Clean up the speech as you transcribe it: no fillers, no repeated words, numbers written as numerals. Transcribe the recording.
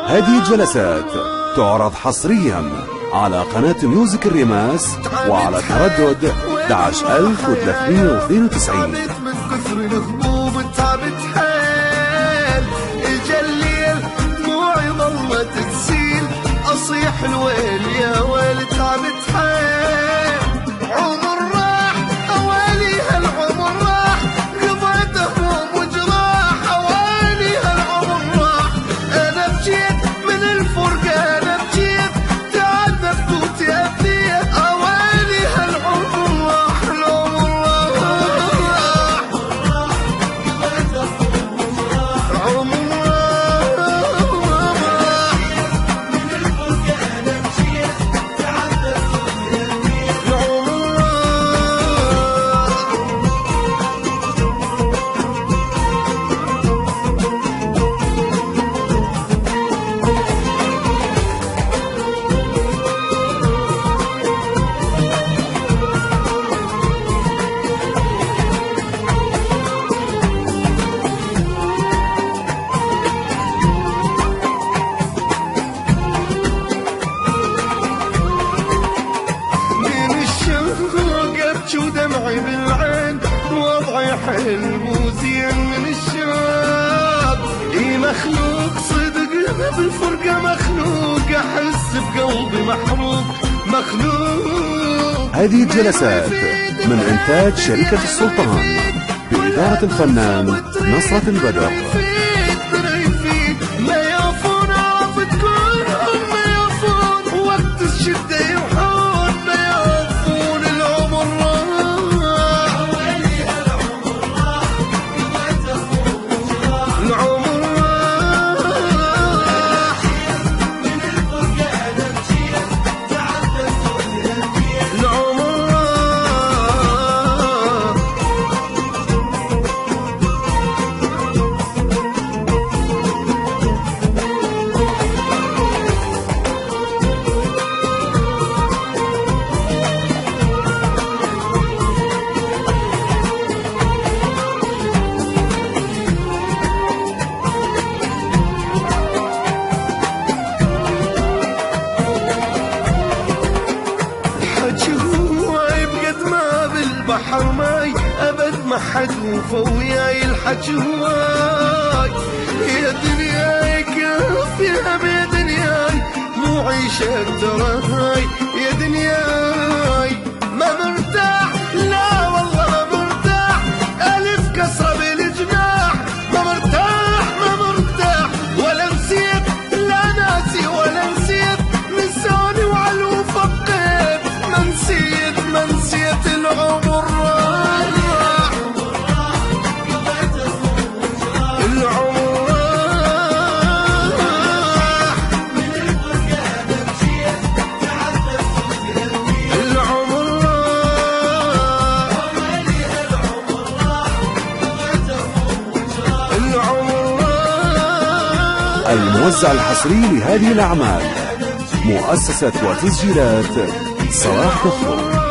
هذه جلسات تعرض حصريا على قناة ميوزك الرماس وعلى تردد 11392. من كثر الهبوب تعبت حيل، اجا الليل دموعي ظلت تسيل، اصيح الويل يا ويل تعبت حيل. عمر راح اوالي هالعمر راح، قضيت هموم وجراح اوالي هالعمر راح. انا بجيت من الفرقة انا بجيت، تعذبت وتأذيت اوالي هالعمر راح. العمر راح عمر راح من الفرقة انا بجيت، تعذبت وتأذيت العمر ودمعي بالعين، وضعي حلو وزين من الشاب. اي مخلوق صدق بالفرقة مخلوق، احس بقلبي محروق مخلوق. هذه الجلسات من إنتاج شركة السلطان بإدارة الفنان نصرة البدر. ما يعرفون عرفتكون هم يعرفون، وقت الشدة يروحون ما يعرفون. العمر بحر ماي أبد ما حد وفا وياي الحكي هواي. يا دنياي كافيها يا دنياي، مو عيشة ترى هاي. يا دنياي ما مرتاح، لا والله ما مرتاح، ألف كسرة بالجناح. ما مرتاح ما مرتاح، ولا نسيت لا ناسي ولا نسيت، نساني وعلى وفقيت. ما نسيت ما نسيت العمر الموزع الحصري لهذه الأعمال مؤسسة وتسجيلات صلاح كفر.